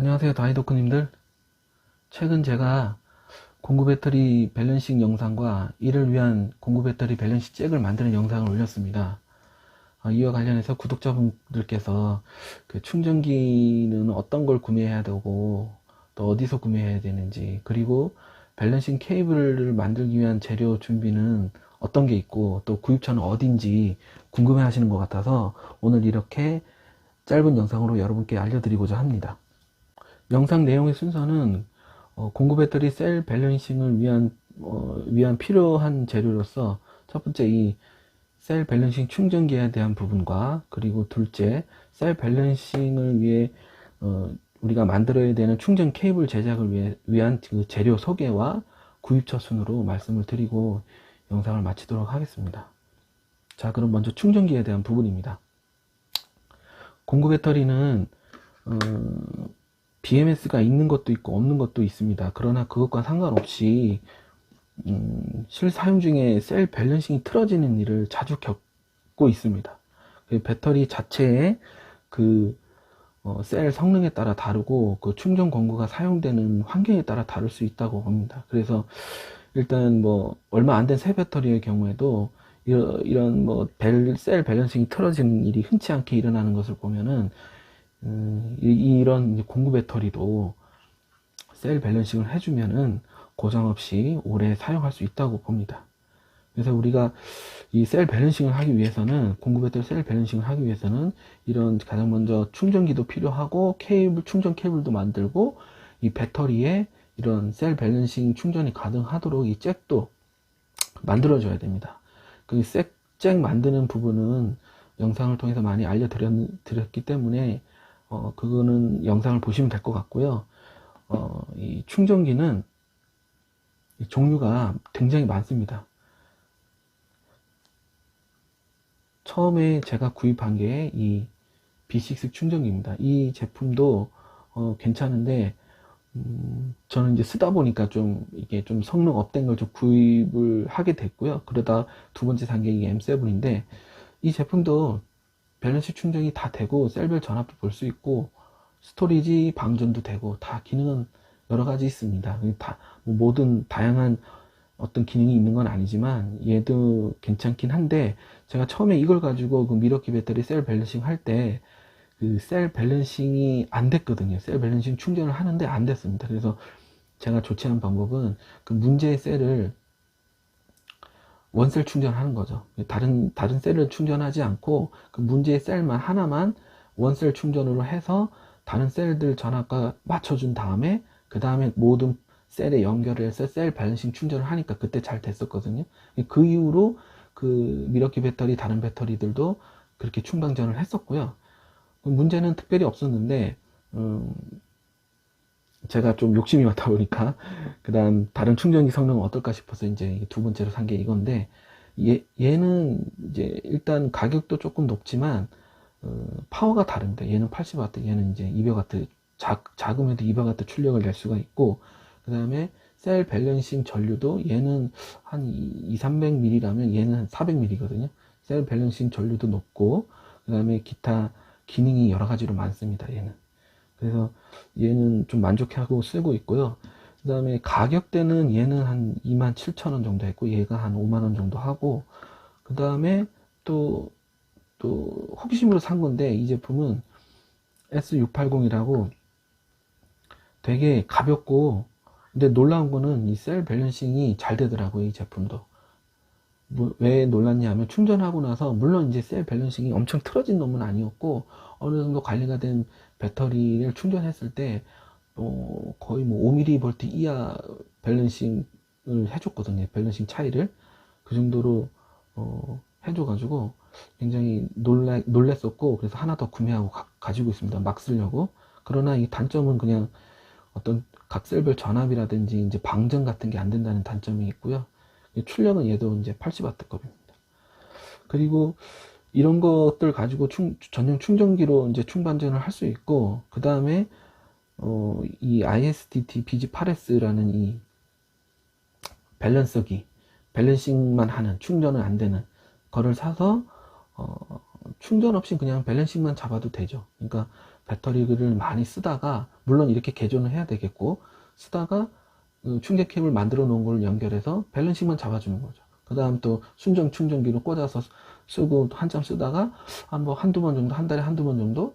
안녕하세요, 다이도크님들. 최근 제가 공구 배터리 밸런싱 영상과 이를 위한 공구 배터리 밸런싱 잭을 만드는 영상을 올렸습니다. 이와 관련해서 구독자분들께서 그 충전기는 어떤 걸 구매해야 되고 또 어디서 구매해야 되는지, 그리고 밸런싱 케이블을 만들기 위한 재료 준비는 어떤 게 있고 또 구입처는 어딘지 궁금해 하시는 것 같아서 오늘 이렇게 짧은 영상으로 여러분께 알려드리고자 합니다. 영상 내용의 순서는 공구 배터리 셀 밸런싱을 위한 필요한 재료로서, 첫 번째 이 셀 밸런싱 충전기에 대한 부분과, 그리고 둘째 셀 밸런싱을 위해 우리가 만들어야 되는 충전 케이블 제작을 위한 그 재료 소개와 구입처 순으로 말씀을 드리고 영상을 마치도록 하겠습니다. 자, 그럼 먼저 충전기에 대한 부분입니다. 공구 배터리는 BMS가 있는 것도 있고 없는 것도 있습니다. 그러나 그것과 상관없이 실사용 중에 셀 밸런싱이 틀어지는 일을 자주 겪고 있습니다. 배터리 자체의 그 셀 성능에 따라 다르고 그 충전 공구가 사용되는 환경에 따라 다를 수 있다고 봅니다. 그래서 일단 뭐 얼마 안 된 새 배터리의 경우에도 이런 뭐 셀 밸런싱이 틀어지는 일이 흔치 않게 일어나는 것을 보면은 이런 공구 배터리도 셀 밸런싱을 해주면은 고장 없이 오래 사용할 수 있다고 봅니다. 그래서 우리가 이 셀 밸런싱을 하기 위해서는, 공구 배터리 셀 밸런싱을 하기 위해서는 이런 가장 먼저 충전기도 필요하고 충전 케이블도 만들고, 이 배터리에 이런 셀 밸런싱 충전이 가능하도록 이 잭도 만들어줘야 됩니다. 그 잭 만드는 부분은 영상을 통해서 많이 알려드렸기 때문에 그거는 영상을 보시면 될 것 같고요. 이 충전기는 종류가 굉장히 많습니다. 처음에 제가 구입한 게 이 B6 충전기입니다. 이 제품도 괜찮은데 저는 이제 쓰다 보니까 좀 이게 좀 성능 업된 걸 좀 구입을 하게 됐고요. 그러다 두 번째 산 게 이 M7인데, 이 제품도 밸런스 충전이 다 되고 셀별 전압도 볼 수 있고 스토리지 방전도 되고 다 기능은 여러 가지 있습니다. 뭐 모든 다양한 어떤 기능이 있는 건 아니지만 얘도 괜찮긴 한데, 제가 처음에 이걸 가지고 그 미러키 배터리 셀 밸런싱 할 때 그 셀 밸런싱이 안 됐거든요. 셀 밸런싱 충전을 하는데 안 됐습니다. 그래서 제가 조치한 방법은 그 문제의 셀을 원셀 충전하는 거죠. 다른 셀을 충전하지 않고 그 문제의 셀만 하나만 원셀 충전으로 해서 다른 셀들 전압과 맞춰준 다음에, 그 다음에 모든 셀에 연결을 해서 셀 밸런싱 충전을 하니까 그때 잘 됐었거든요. 그 이후로 그 미러키 배터리 다른 배터리들도 그렇게 충방전을 했었고요. 문제는 특별히 없었는데 제가 좀 욕심이 많다 보니까 그 다음 다른 충전기 성능은 어떨까 싶어서 이제 두 번째로 산 게 이건데, 얘는 이제 일단 가격도 조금 높지만 파워가 다릅니다. 얘는 80W, 얘는 이제 200W, 작으면도 200W 출력을 낼 수가 있고, 그 다음에 셀 밸런싱 전류도 얘는 한 200~300ml라면 얘는 한 400ml거든요. 셀 밸런싱 전류도 높고, 그 다음에 기타 기능이 여러 가지로 많습니다. 얘는. 그래서 얘는 좀 만족하고 쓰고 있고요. 그 다음에 가격대는 얘는 한 27,000원 정도 했고 얘가 한 5만원 정도 하고, 그 다음에 또 호기심으로 산 건데, 이 제품은 S680이라고 되게 가볍고, 근데 놀라운 거는 이 셀 밸런싱이 잘 되더라고요. 이 제품도. 왜 놀랐냐면, 충전하고 나서 물론 이제 셀 밸런싱이 엄청 틀어진 놈은 아니었고 어느 정도 관리가 된 배터리를 충전했을 때 거의 뭐 5mV 이하 밸런싱을 해줬거든요. 밸런싱 차이를 그 정도로 해줘가지고 굉장히 놀랬었고, 그래서 하나 더 구매하고 가지고 있습니다. 막 쓰려고. 그러나 이 단점은 그냥 어떤 각 셀별 전압이라든지 이제 방전 같은 게 안 된다는 단점이 있고요. 출력은 얘도 이제 80W급입니다. 그리고 이런 것들 가지고 전용 충전기로 이제 충반전을 할 수 있고, 그 다음에 이 ISDT BG8S라는 이 밸런서기, 밸런싱만 하는, 충전은 안 되는 거를 사서 충전 없이 그냥 밸런싱만 잡아도 되죠. 그러니까 배터리를 많이 쓰다가, 물론 이렇게 개조는 해야 되겠고, 쓰다가 충전 케이블 만들어 놓은 걸 연결해서 밸런싱만 잡아주는 거죠. 그 다음 또 순정 충전기로 꽂아서 쓰고 한참 쓰다가 한두 번 정도, 한 달에 한두 번 정도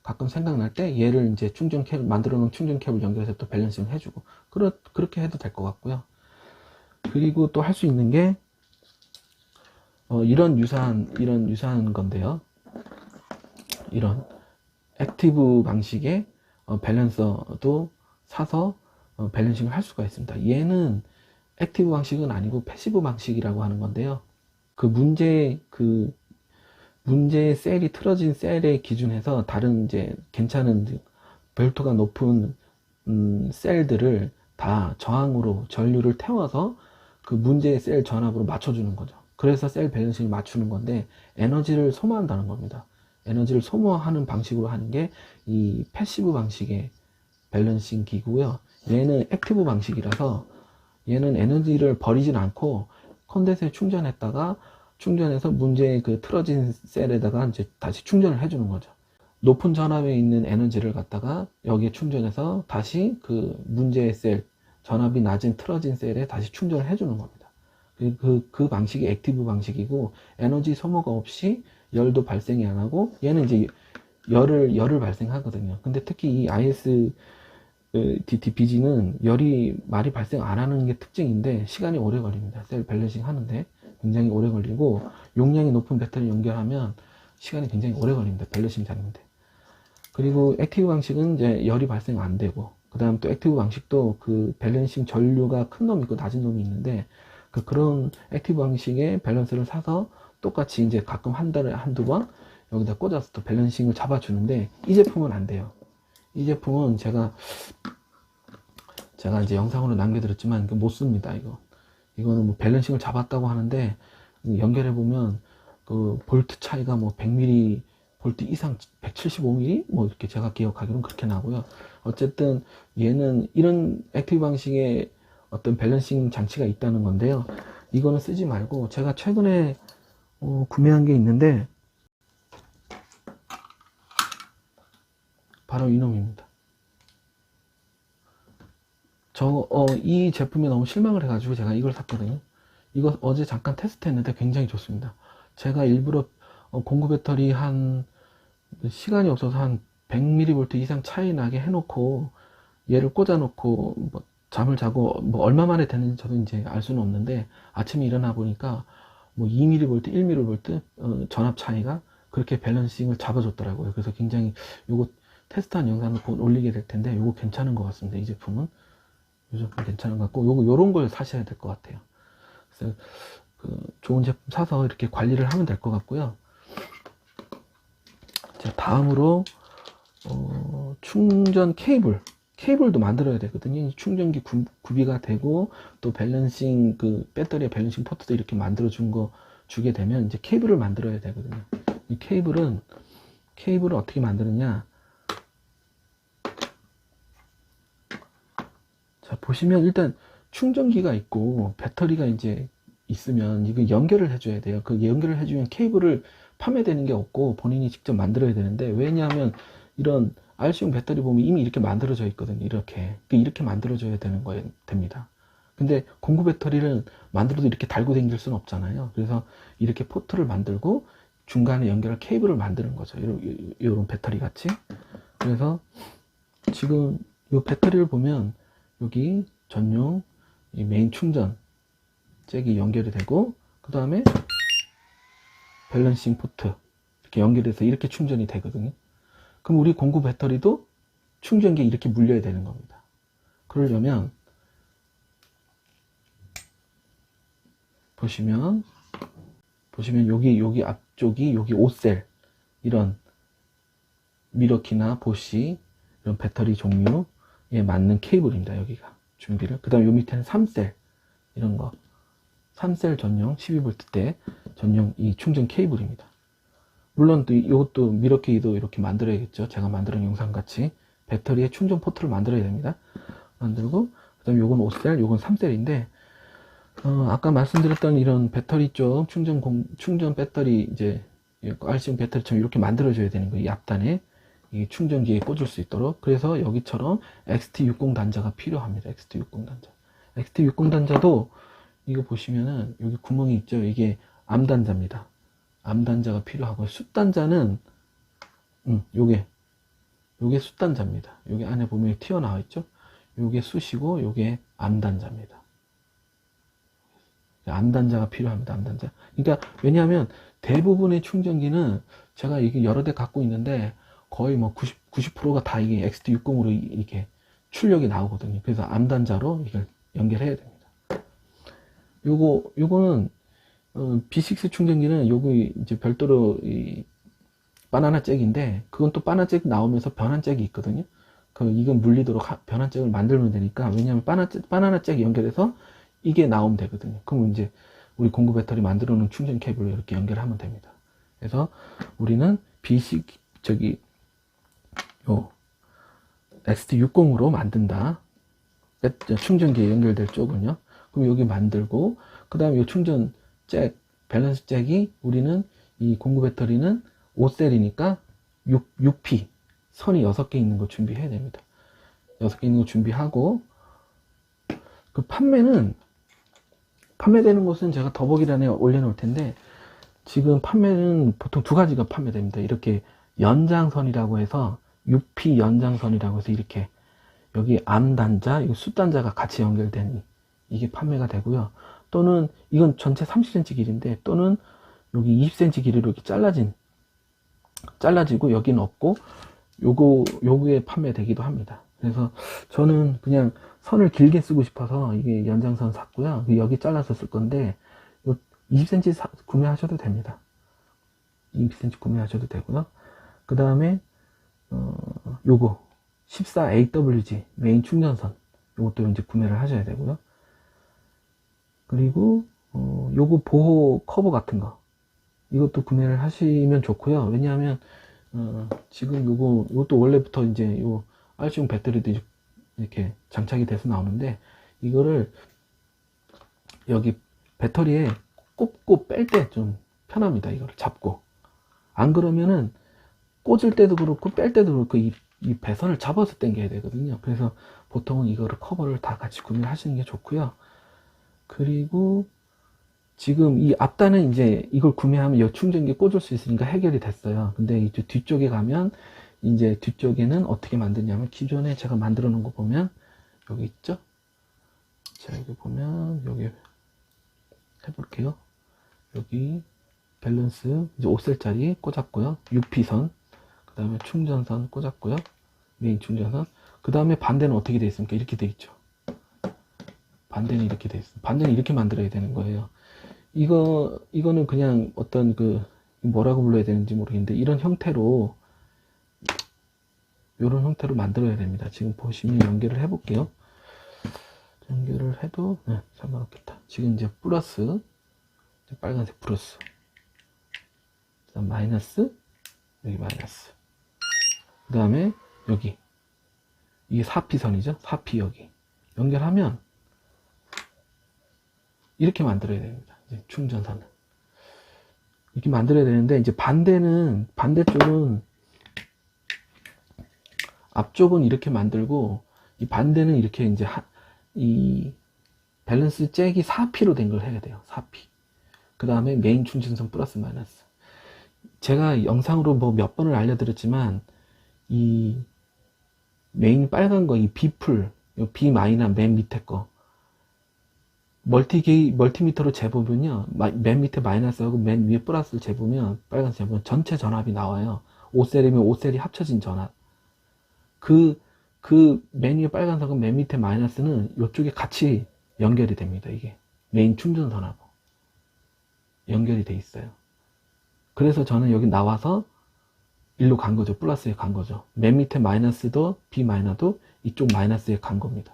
가끔 생각날 때 얘를 이제 충전 케이블, 만들어 놓은 충전 케이블 연결해서 또 밸런싱 해주고, 그렇게 해도 될 것 같고요. 그리고 또 할 수 있는 게, 이런 유사한 건데요. 이런 액티브 방식의 밸런서도 사서 밸런싱을 할 수가 있습니다. 얘는 액티브 방식은 아니고 패시브 방식이라고 하는 건데요. 그 문제의 셀이 틀어진 셀에 기준해서 다른 이제 괜찮은 볼트가 높은 셀들을 다 저항으로 전류를 태워서 그 문제의 셀 전압으로 맞춰주는 거죠. 그래서 셀 밸런싱을 맞추는 건데, 에너지를 소모한다는 겁니다. 에너지를 소모하는 방식으로 하는 게 이 패시브 방식의 밸런싱 기구고요. 얘는 액티브 방식이라서 얘는 에너지를 버리진 않고 컨덴서에 충전해서 문제의 그 틀어진 셀에다가 이제 다시 충전을 해주는 거죠. 높은 전압에 있는 에너지를 갖다가 여기에 충전해서 다시 그 문제의 셀, 전압이 낮은 틀어진 셀에 다시 충전을 해주는 겁니다. 그 방식이 액티브 방식이고, 에너지 소모가 없이 열도 발생이 안 하고, 얘는 이제 열을 발생하거든요. 근데 특히 이 ISDT-BG는 열이 많이 발생 안 하는 게 특징인데, 시간이 오래 걸립니다. 셀 밸런싱 하는데 굉장히 오래 걸리고, 용량이 높은 배터리 연결하면 시간이 굉장히 오래 걸립니다. 밸런싱 자는데. 그리고 액티브 방식은 이제 열이 발생 안 되고, 그 다음 또 액티브 방식도 그 밸런싱 전류가 큰 놈이 있고 낮은 놈이 있는데, 그런 액티브 방식의 밸런스를 사서 똑같이 이제 가끔 한 달에 한두 번 여기다 꽂아서 또 밸런싱을 잡아주는데, 이 제품은 안 돼요. 이 제품은 제가 이제 영상으로 남겨드렸지만 못 씁니다. 이거는 뭐 밸런싱을 잡았다고 하는데, 연결해보면 그 볼트 차이가 뭐 100mm 볼트 이상, 175mm 뭐 이렇게 제가 기억하기로는 그렇게 나고요. 어쨌든 얘는 이런 액티브 방식의 어떤 밸런싱 장치가 있다는 건데요. 이거는 쓰지 말고, 제가 최근에 구매한 게 있는데 바로 이놈입니다. 이 제품에 너무 실망을 해가지고 제가 이걸 샀거든요. 이거 어제 잠깐 테스트 했는데 굉장히 좋습니다. 제가 일부러 공구 배터리 시간이 없어서 한 100mV 이상 차이 나게 해놓고 얘를 꽂아놓고 뭐 잠을 자고 뭐 얼마 만에 됐는지 저도 이제 알 수는 없는데, 아침에 일어나 보니까 뭐 2mV, 1mV 전압 차이가 그렇게 밸런싱을 잡아줬더라고요. 그래서 굉장히 요거 테스트한 영상을 곧 올리게 될 텐데, 요거 괜찮은 것 같습니다. 이 제품은 괜찮은 것 같고, 요런 걸 사셔야 될 것 같아요. 그래서 좋은 제품 사서 이렇게 관리를 하면 될 것 같고요. 자, 다음으로 충전 케이블도 만들어야 되거든요. 충전기 구비가 되고, 또 밸런싱 배터리의 밸런싱 포트도 이렇게 만들어 주게 되면 이제 케이블을 만들어야 되거든요. 이 케이블을 어떻게 만드느냐? 자, 보시면 일단 충전기가 있고 배터리가 이제 있으면 이거 연결을 해줘야 돼요. 그 연결을 해주면 케이블을 판매되는 게 없고 본인이 직접 만들어야 되는데, 왜냐하면 이런 RC용 배터리 보면 이미 이렇게 만들어져 있거든요. 이렇게 만들어져야 되는 거예요. 됩니다. 근데 공구 배터리를 만들어도 이렇게 달고 다닐 수는 없잖아요. 그래서 이렇게 포트를 만들고 중간에 연결할 케이블을 만드는 거죠. 이런 배터리 같이. 그래서 지금 이 배터리를 보면 여기 전용 이 메인 충전 잭이 연결이 되고, 그 다음에 밸런싱 포트 이렇게 연결해서 이렇게 충전이 되거든요. 그럼 우리 공구 배터리도 충전기에 이렇게 물려야 되는 겁니다. 그러려면 보시면 여기 앞쪽이 여기 5셀, 이런 미러키나 보쉬 이런 배터리 종류에 맞는 케이블입니다. 여기가 준비를. 그 다음에 요 밑에는 3셀, 이런 거 3셀 전용 12V대 전용 이 충전 케이블입니다. 물론 또 이것도 미러키도 이렇게 만들어야겠죠. 제가 만드는 영상 같이 배터리에 충전 포트를 만들어야 됩니다. 만들고, 그 다음에 요건 5셀, 요건 3셀인데 아까 말씀드렸던 이런 배터리 쪽 충전 배터리, 이제 RC용 배터리처럼 이렇게 만들어줘야 되는 거예요. 이 앞단에 이 충전기에 꽂을 수 있도록. 그래서 여기처럼 XT60 단자가 필요합니다. XT60 단자. XT60 단자도 이거 보시면은 여기 구멍이 있죠. 이게 암 단자입니다. 암 단자가 필요하고, 숫 단자는 요게 숫 단자입니다. 여기 안에 보면 튀어나와 있죠. 요게 숫이고 요게 암 단자입니다. 암 단자가 필요합니다. 암 단자. 그러니까 왜냐하면 대부분의 충전기는 제가 이게 여러 대 갖고 있는데 거의 뭐 90%가 다 이게 XT60으로 이렇게 출력이 나오거든요. 그래서 암 단자로 이걸 연결해야 됩니다. 요거는 B6 충전기는 여기 이제 별도로 이 바나나 잭인데, 그건 또 바나나 잭 나오면서 변환 잭이 있거든요. 이건 물리도록 변환 잭을 만들면 되니까, 왜냐하면 바나나 잭 연결해서 이게 나오면 되거든요. 그럼 이제 우리 공구 배터리 만들어 놓은 충전 케이블로 이렇게 연결하면 됩니다. 그래서 우리는 B6 XT60으로 만든다. 충전기에 연결될 쪽은요. 그럼 여기 만들고, 그 다음에 이 충전 잭, 밸런스 잭이, 우리는 이 공구 배터리는 5셀이니까 6P 선이 6개 있는 거 준비해야 됩니다. 6개 있는 거 준비하고, 그 판매되는 곳은 제가 더보기란에 올려놓을 텐데, 지금 판매는 보통 두 가지가 판매됩니다. 이렇게 연장선이라고 해서 6P 연장선이라고 해서 이렇게 여기 암 단자, 숫 단자가 같이 연결된 이게 판매가 되고요. 또는 이건 전체 30cm 길이인데, 또는 여기 20cm 길이로 이렇게 잘라지고 여기는 없고 요거에 판매되기도 합니다. 그래서 저는 그냥 선을 길게 쓰고 싶어서 이게 연장선 샀고요. 여기 잘라서 쓸 건데 20cm 구매하셔도 됩니다. 20cm 구매하셔도 되고요. 그 다음에 요거 14AWG 메인 충전선, 요것도 이제 구매를 하셔야 되고요. 그리고 요거 보호 커버 같은 거, 이것도 구매를 하시면 좋고요. 왜냐하면 지금 요것도 원래부터 이제 요 RC용 배터리도 이렇게 장착이 돼서 나오는데, 이거를 여기 배터리에 꼽고 뺄 때 좀 편합니다. 이거를 잡고. 안 그러면은 꽂을 때도 그렇고 뺄 때도 그렇고 이 배선을 잡아서 당겨야 되거든요. 그래서 보통은 이거를 커버를 다 같이 구매를 하시는 게 좋고요. 그리고 지금 이 앞단은 이제 이걸 구매하면 이 충전기에 꽂을 수 있으니까 해결이 됐어요. 근데 이제 뒤쪽에 가면, 이제 뒤쪽에는 어떻게 만드냐면, 기존에 제가 만들어 놓은 거 보면 여기 있죠? 자, 여기 보면 여기 해볼게요. 여기 밸런스 이제 5셀짜리 꽂았고요. 6P선, 그 다음에 충전선 꽂았고요. 메인 충전선. 그 다음에 반대는 어떻게 되어 있습니까? 이렇게 되어 있죠. 반대는 이렇게 되어 있습니다. 반대는 이렇게 만들어야 되는 거예요. 이거는 그냥 어떤 뭐라고 불러야 되는지 모르겠는데, 이런 형태로 만들어야 됩니다. 지금 보시면 연결을 해볼게요. 연결을 해도 상관없겠다. 지금 이제 플러스, 빨간색 플러스, 그다음 마이너스, 여기 마이너스, 그 다음에 여기 이게 4P선이죠. 4P 여기 연결하면 이렇게 만들어야 됩니다. 이제 충전선을 이렇게 만들어야 되는데, 이제 반대쪽은 앞쪽은 이렇게 만들고, 이 반대는 이렇게 이제 이 밸런스 잭이 4P로 된 걸 해야 돼요. 4P. 그 다음에 메인 충전선 플러스 마이너스. 제가 영상으로 뭐 몇 번을 알려드렸지만, 이 메인 빨간 거, 이 B풀, B 마이너 맨 밑에 거, 멀티미터로 재보면요, 맨 밑에 마이너스하고 맨 위에 플러스를 재보면, 빨간색 재보면 전체 전압이 나와요. 5셀이면 5셀이 합쳐진 전압. 맨 위에 빨간색하고 맨 밑에 마이너스는 이쪽에 같이 연결이 됩니다. 이게 메인 충전선하고 연결이 돼 있어요. 그래서 저는 여기 나와서 일로 간 거죠. 플러스에 간 거죠. 맨 밑에 마이너스도 B 마이너도 이쪽 마이너스에 간 겁니다.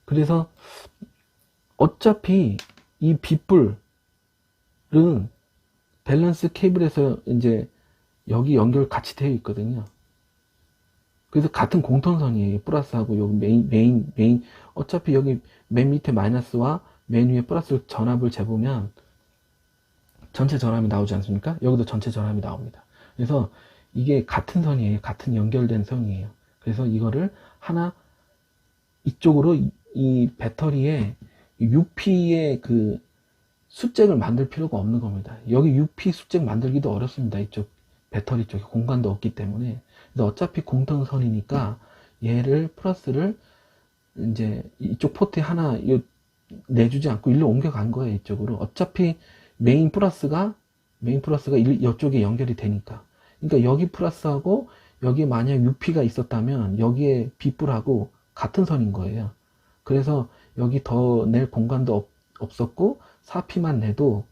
그래서 어차피 이 B뿔은 밸런스 케이블에서 이제 여기 연결 같이 되어 있거든요. 그래서 같은 공통선이에요. 플러스하고 여기 메인 어차피 여기 맨 밑에 마이너스와 맨 위에 플러스 전압을 재보면 전체 전압이 나오지 않습니까? 여기도 전체 전압이 나옵니다. 그래서 이게 같은 선이에요. 같은 연결된 선이에요. 그래서 이거를 하나 이쪽으로 이 배터리에 UP의 그 수잭을 만들 필요가 없는 겁니다. 여기 UP 수잭 만들기도 어렵습니다. 이쪽 배터리 쪽에 공간도 없기 때문에. 그래서 어차피 공통선이니까 얘를 플러스를 이제 이쪽 포트에 하나 내주지 않고 일로 옮겨간 거예요. 이쪽으로. 어차피 메인 플러스가 이쪽에 연결이 되니까. 그러니까 여기 플러스하고 여기에 만약 UP가 있었다면 여기에 B뿔하고 같은 선인 거예요. 그래서 여기 더 낼 공간도 없었고 4P만 내도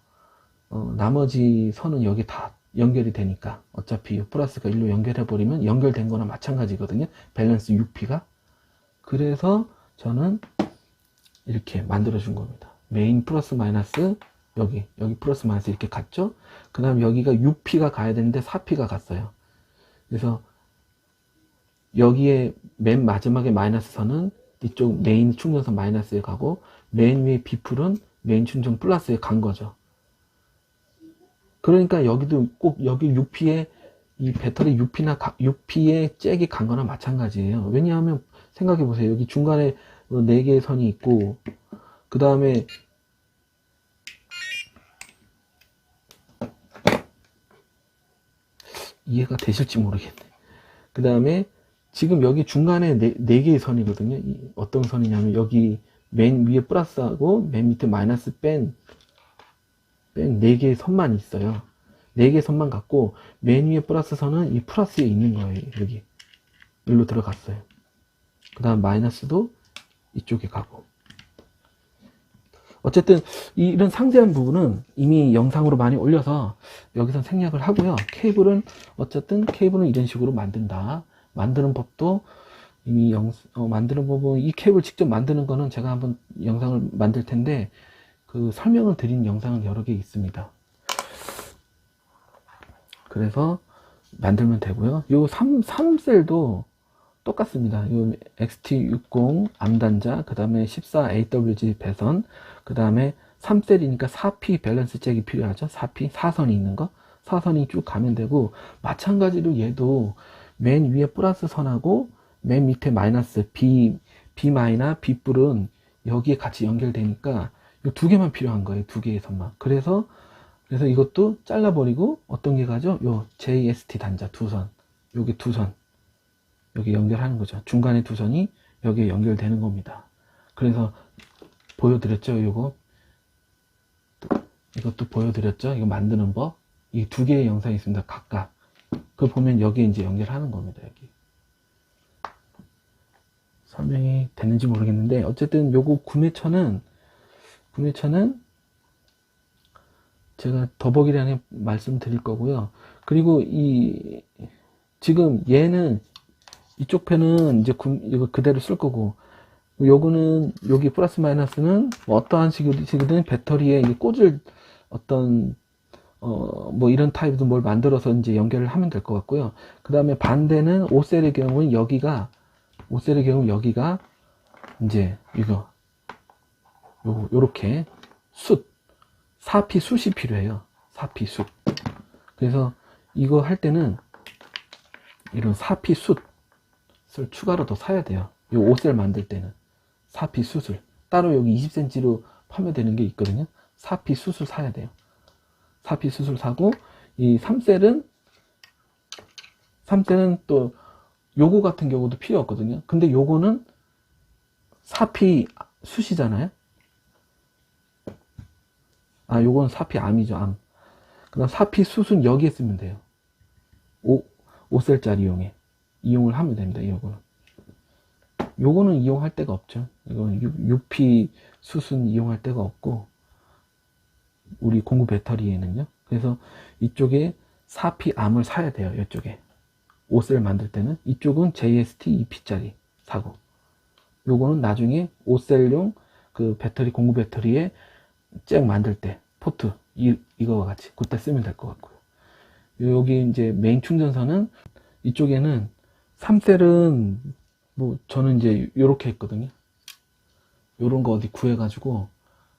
나머지 선은 여기 다 연결이 되니까 어차피 플러스가 일로 연결해 버리면 연결된 거나 마찬가지거든요. 밸런스 UP가. 그래서 저는 이렇게 만들어 준 겁니다. 메인 플러스 마이너스 여기 플러스 마이너스 이렇게 갔죠. 그 다음 여기가 UP가 가야 되는데 4P가 갔어요. 그래서 여기에 맨 마지막에 마이너스 선은 이쪽 메인 충전선 마이너스에 가고 맨 위에 B풀은 메인 충전 플러스에 간 거죠. 그러니까 여기도 꼭 여기 UP에 이 배터리 UP에 잭이 간 거나 마찬가지예요. 왜냐하면 생각해 보세요. 여기 중간에 4개의 선이 있고 그 다음에 이해가 되실지 모르겠네. 그 다음에 지금 여기 중간에 4개의 선이거든요. 어떤 선이냐면 여기 맨 위에 플러스하고 맨 밑에 마이너스 뺀 4개의 선만 있어요. 4개의 선만 갖고 맨 위에 플러스 선은 이 플러스에 있는 거예요. 여기 일로 들어갔어요. 그 다음 마이너스도 이쪽에 가고. 어쨌든 이런 상세한 부분은 이미 영상으로 많이 올려서 여기서 생략을 하고요. 케이블은 어쨌든 케이블은 이런 식으로 만든다. 만드는 법도 이미 만드는 법은 이 케이블 직접 만드는 거는 제가 한번 영상을 만들 텐데 그 설명을 드린 영상은 여러 개 있습니다. 그래서 만들면 되고요. 요 3셀도 똑같습니다. 요 XT60 암단자, 그 다음에 14AWG 배선, 그 다음에 3셀이니까 4P 밸런스 잭이 필요하죠. 4P, 4선이 있는 거. 4선이 쭉 가면 되고, 마찬가지로 얘도 맨 위에 플러스 선하고 맨 밑에 마이너스 B 마이너 B뿔은 여기에 같이 연결되니까 이 2개만 필요한 거예요. 2개의 선만. 그래서 이것도 잘라버리고 어떤 게 가죠? 요 JST 단자 2선. 여기 2선. 여기 연결하는 거죠. 중간에 2선이 여기에 연결되는 겁니다. 그래서 보여드렸죠. 이것도 보여드렸죠. 이거 만드는 법. 이 2개의 영상이 있습니다. 각각. 그거 보면 여기에 이제 연결하는 겁니다. 여기. 설명이 됐는지 모르겠는데 어쨌든 요거 구매처는 제가 더보기란에 말씀드릴 거고요. 그리고 지금 얘는 이쪽 편은 이제 이거 그대로 쓸 거고, 요거는 여기 플러스 마이너스는 뭐 어떠한 식이든 배터리에 꽂을 어떤 뭐 이런 타입도 뭘 만들어서 이제 연결을 하면 될 것 같고요. 그 다음에 반대는 5셀의 경우는 여기가 이제 요렇게 4P 숫이 필요해요. 4P 숫. 그래서 이거 할 때는 이런 4P 숫을 추가로 더 사야 돼요. 요 5셀 만들 때는 4P 숫을 따로 여기 20cm로 판매되는 게 있거든요. 4P 숫을 사야 돼요. 4P 숫을 사고, 이 3셀은 또 요거 같은 경우도 필요 없거든요. 근데 요거는 4P 숫이잖아요. 요건 4P 암이죠, 암. 그 다음 4P 숫은 여기에 쓰면 돼요. 5셀짜리 이용을 하면 됩니다, 요거는 이용할 데가 없죠. 이거는 6P 숫은 이용할 데가 없고, 우리 공구 배터리에는요. 그래서 이쪽에 4P 암을 사야 돼요, 이쪽에. 5셀 만들 때는. 이쪽은 JST 2P짜리 사고, 요거는 나중에 5셀용 그 배터리, 공구 배터리에 잭 만들 때, 포트, 이거와 같이, 그때 쓰면 될 것 같고요. 여기 이제 메인 충전선은, 이쪽에는 3셀은, 뭐, 저는 이제 요렇게 했거든요. 요런 거 어디 구해가지고,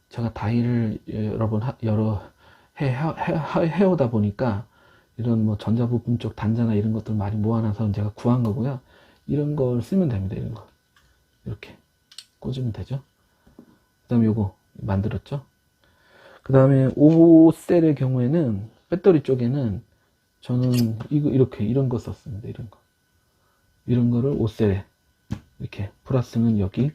제가 다이를 여러 번, 해오다 보니까, 이런 뭐 전자부품 쪽 단자나 이런 것들 많이 모아놔서 제가 구한 거고요. 이런 걸 쓰면 됩니다. 이런 거 이렇게 꽂으면 되죠. 그 다음에 요거 만들었죠. 그 다음에 5셀의 경우에는 배터리 쪽에는 저는 이거 이렇게 이런 거 썼습니다. 이런 거를 5셀에 이렇게 플러스는 여기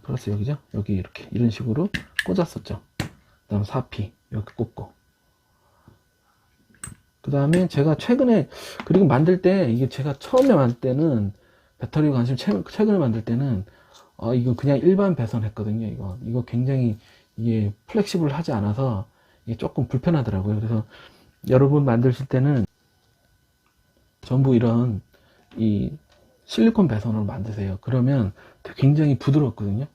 플러스 여기죠. 여기 이렇게 이런 식으로 꽂았었죠. 그 다음 4P 이렇게 꽂고, 그 다음에 제가 최근에 그리고 만들 때 이게 제가 처음에 만들 때는 배터리 관심 최근에 만들 때는 이거 그냥 일반 배선 했거든요. 이거 굉장히 이게 플렉시블 하지 않아서 이게 조금 불편하더라고요. 그래서 여러분 만드실 때는 전부 이런 이 실리콘 배선으로 만드세요. 그러면 굉장히 부드럽거든요.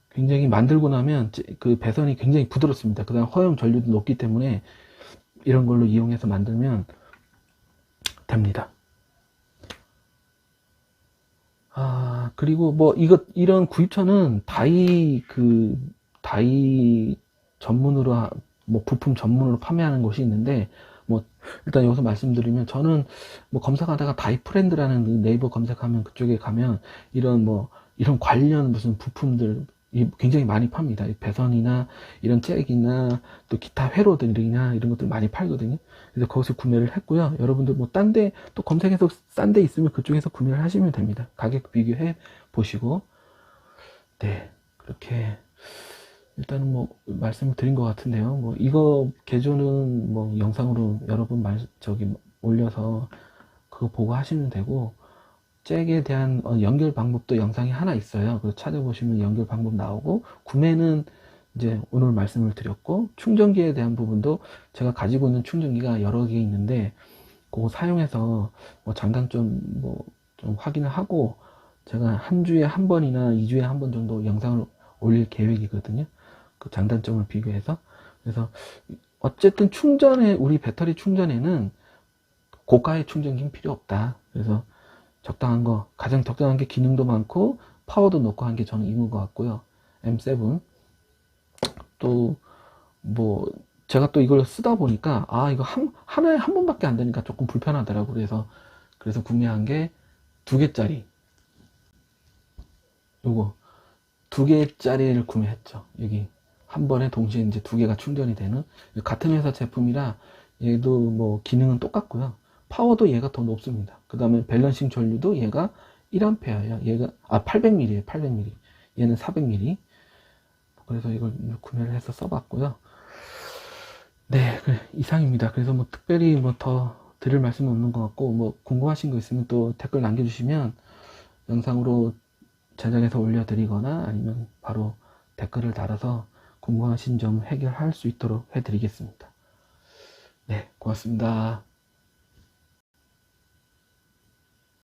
굉장히 만들고 나면 그 배선이 굉장히 부드럽습니다. 그 다음 허용 전류도 높기 때문에 이런 걸로 이용해서 만들면 됩니다. 그리고 뭐 이런 구입처는 다이 전문으로 뭐 부품 전문으로 판매하는 곳이 있는데, 뭐 일단 여기서 말씀드리면 저는 뭐 검색하다가 다이프렌드라는 그 네이버 검색하면 그쪽에 가면 이런 관련 무슨 부품들 굉장히 많이 팝니다. 배선이나 이런 잭이나 또 기타 회로들이나 이런 것들 많이 팔거든요. 그래서 거기서 구매를 했고요. 여러분들 뭐 딴 데 또 검색해서 싼 데 있으면 그쪽에서 구매를 하시면 됩니다. 가격 비교해 보시고. 네, 그렇게 일단은 뭐 말씀을 드린 것 같은데요. 뭐 이거 개조는 뭐 영상으로 여러분 올려서 그거 보고 하시면 되고, 잭에 대한 연결 방법도 영상이 하나 있어요. 그래서 찾아보시면 연결 방법 나오고, 구매는 이제 오늘 말씀을 드렸고, 충전기에 대한 부분도 제가 가지고 있는 충전기가 여러 개 있는데 그거 사용해서 뭐 장단점 뭐 좀 확인을 하고 제가 한 주에 한 번이나 2주에 한 번 정도 영상을 올릴 계획이거든요. 그 장단점을 비교해서. 그래서 어쨌든 우리 배터리 충전에는 고가의 충전기는 필요 없다. 그래서 적당한 거, 가장 적당한 게 기능도 많고 파워도 높고 한 게 저는 이건 것 같고요. M7 또 뭐 제가 또 이걸 쓰다 보니까 이거 하나에 한 번밖에 안 되니까 조금 불편하더라고. 그래서 구매한 게 2개짜리, 요거 2개짜리를 구매했죠. 여기 한 번에 동시에 이제 2개가 충전이 되는, 같은 회사 제품이라 얘도 뭐 기능은 똑같고요. 파워도 얘가 더 높습니다. 그 다음에 밸런싱 전류도 얘가 1A예요. 얘가 800mAh예요. 800mAh. 얘는 400mAh. 그래서 이걸 구매를 해서 써봤고요. 네, 이상입니다. 그래서 뭐 특별히 뭐 더 드릴 말씀은 없는 것 같고, 뭐 궁금하신 거 있으면 또 댓글 남겨주시면 영상으로 제작해서 올려드리거나 아니면 바로 댓글을 달아서 궁금하신 점 해결할 수 있도록 해드리겠습니다. 네, 고맙습니다.